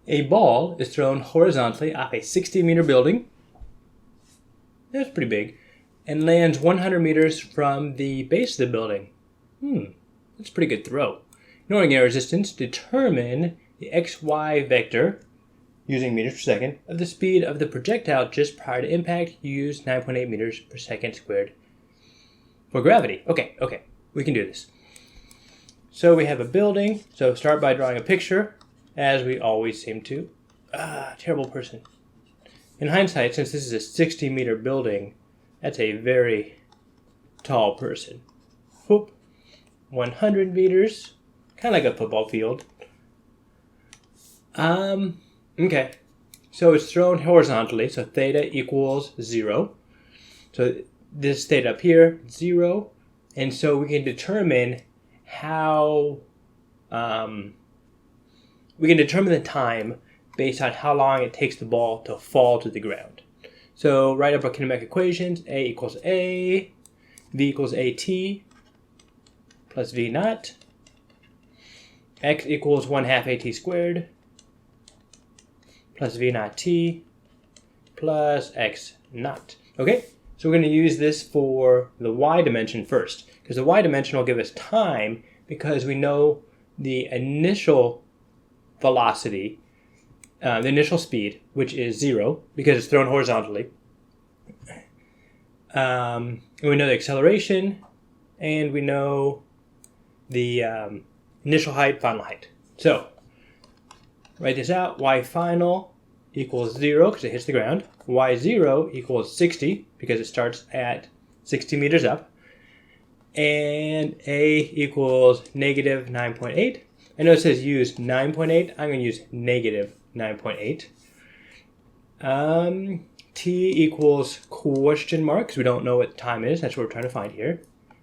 A ball is thrown horizontally off a 60-meter building. That's pretty big. And lands 100 meters from the base of the building. That's a pretty good throw. Knowing air resistance, determine the xy vector, using meters per second, of the speed of the projectile just prior to impact. Use 9.8 meters per second squared for gravity. Okay, we can do this. So we have a building. So start by drawing a picture, as we always seem to. Terrible person. In hindsight, since this is a 60-meter building, that's a very tall person. Whoop. 100 meters. Kind of like a football field. Okay. So it's thrown horizontally, so theta equals 0. So this theta up here, 0. And so we can determine how... we can determine the time based on how long it takes the ball to fall to the ground. So write up our kinematic equations. A equals A, V equals AT, plus V naught. X equals 1/2 AT squared, plus V naught T, plus X naught. Okay, so we're going to use this for the Y dimension first, because the Y dimension will give us time, because we know the initial velocity, the initial speed, which is 0, because it's thrown horizontally. And we know the acceleration, and we know the initial height, final height. So, write this out. Y final equals 0, because it hits the ground. Y0 equals 60, because it starts at 60 meters up. And A equals negative 9.8. I know it says use 9.8. I'm going to use negative 9.8. T equals question mark, because we don't know what the time is. That's what we're trying to find here.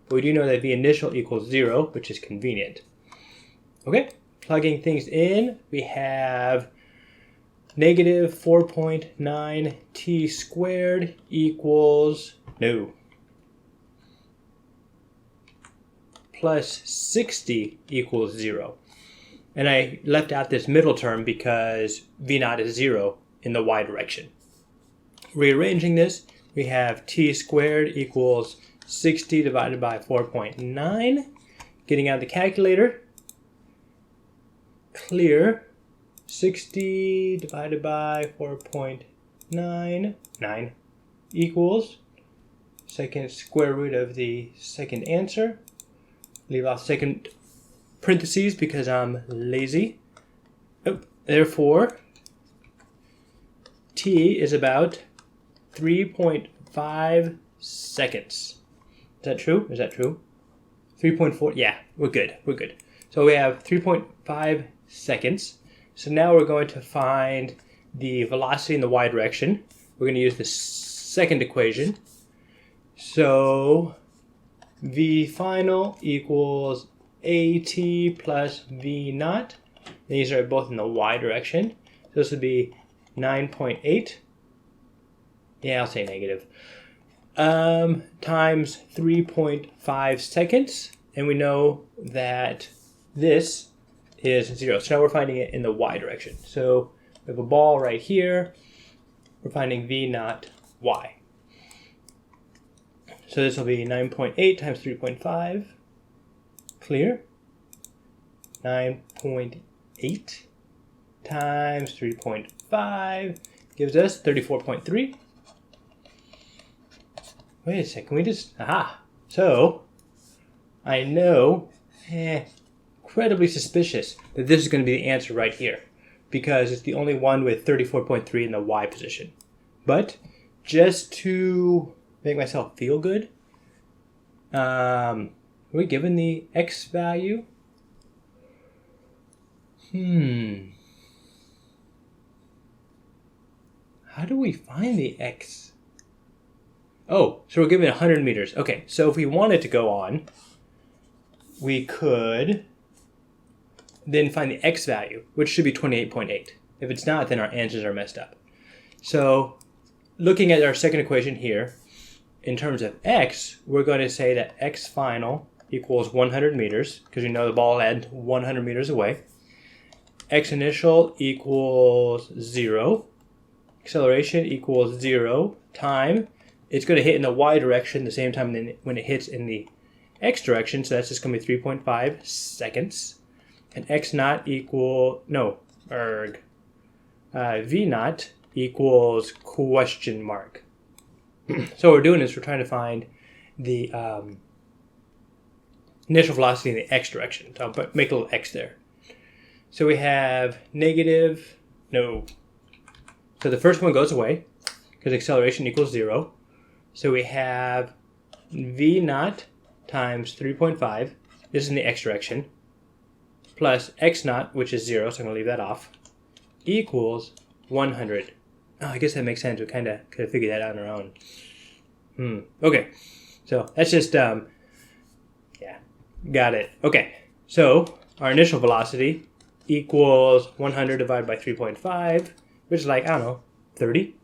But we do know that V initial equals 0, which is convenient. Okay, plugging things in, we have negative 4.9 T squared equals, plus 60 equals 0. And I left out this middle term because V naught is 0 in the Y direction. Rearranging this, we have T squared equals 60 divided by 4.9. Getting out the calculator. Clear. 60 divided by 4.9. 9 equals second square root of the second answer. Leave off second parentheses because I'm lazy. Therefore, T is about 3.5 seconds. Is that true? 3.4? Yeah, we're good. So we have 3.5 seconds. So now we're going to find the velocity in the Y direction. We're going to use the second equation. So V final equals AT plus V naught. These are both in the Y direction. So this would be 9.8. Yeah, I'll say negative. Times 3.5 seconds. And we know that this is 0. So now we're finding it in the Y direction. So we have a ball right here. We're finding V naught Y. So this will be 9.8 times 3.5. Clear. 9.8 times 3.5 gives us 34.3. Wait a second, we just, So, I know, incredibly suspicious that this is going to be the answer right here, because it's the only one with 34.3 in the Y position. But, just to make myself feel good, are we given the X value? How do we find the X? Oh, so we're given 100 meters. Okay, so if we wanted to go on, we could then find the X value, which should be 28.8. If it's not, then our answers are messed up. So looking at our second equation here, in terms of X, we're going to say that X final equals 100 meters, because we know the ball had 100 meters away. x initial equals 0. Acceleration equals 0. Time, it's going to hit in the y direction the same time when it hits in the x direction, so that's just going to be 3.5 seconds. And x naught v naught equals question mark. So what we're doing is we're trying to find the initial velocity in the x direction. So I'll make a little x there. So we have so the first one goes away because acceleration equals 0. So we have v naught times 3.5. This is in the x direction. Plus x naught, which is 0, so I'm going to leave that off, equals 100. Oh, I guess that makes sense. We kind of could have figured that out on our own. Okay, so that's just, yeah, got it. Okay, so our initial velocity equals 100 divided by 3.5, which is like, I don't know, 30.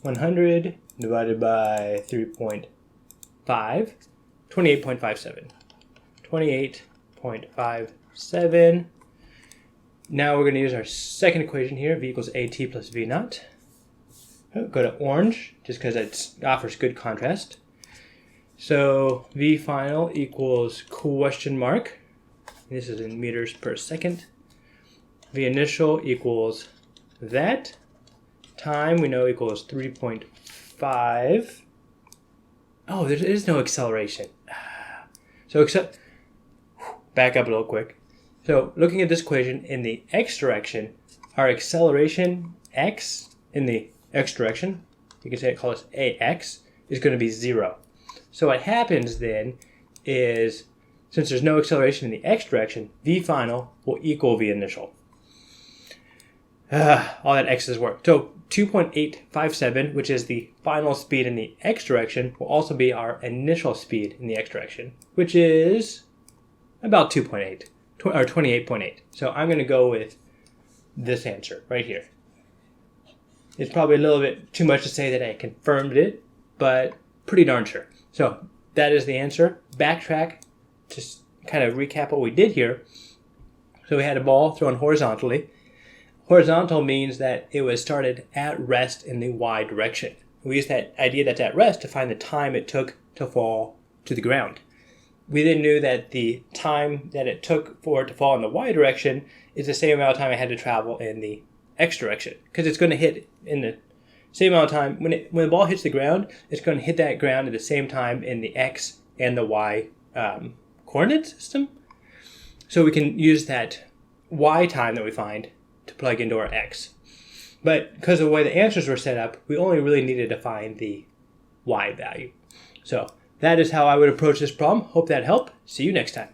100 divided by 3.5, 28.57. 28.57. Now we're going to use our second equation here, v equals at plus v naught. Go to orange, just because it offers good contrast. So v final equals question mark. This is in meters per second. V initial equals that. Time we know equals 3.5. Oh, there is no acceleration. So back up a little quick. So looking at this equation in the x direction, our acceleration x in the x direction, you can call this ax, is going to be 0. So what happens then is, since there's no acceleration in the x direction, v final will equal v initial. All that x's work. So 2.857, which is the final speed in the x direction, will also be our initial speed in the x direction, which is about 2.8, or 28.8. So I'm going to go with this answer right here. It's probably a little bit too much to say that I confirmed it, but pretty darn sure. So that is the answer. Backtrack to kind of recap what we did here. So we had a ball thrown horizontally. Horizontal means that it was started at rest in the y direction. We use that idea that's at rest to find the time it took to fall to the ground. We then knew that the time that it took for it to fall in the y direction is the same amount of time it had to travel in the x direction, because it's going to hit in the same amount of time. When the ball hits the ground, it's going to hit that ground at the same time in the x and the y coordinate system. So we can use that y time that we find to plug into our x. But because of the way the answers were set up, we only really needed to find the y value. So that is how I would approach this problem. Hope that helped. See you next time.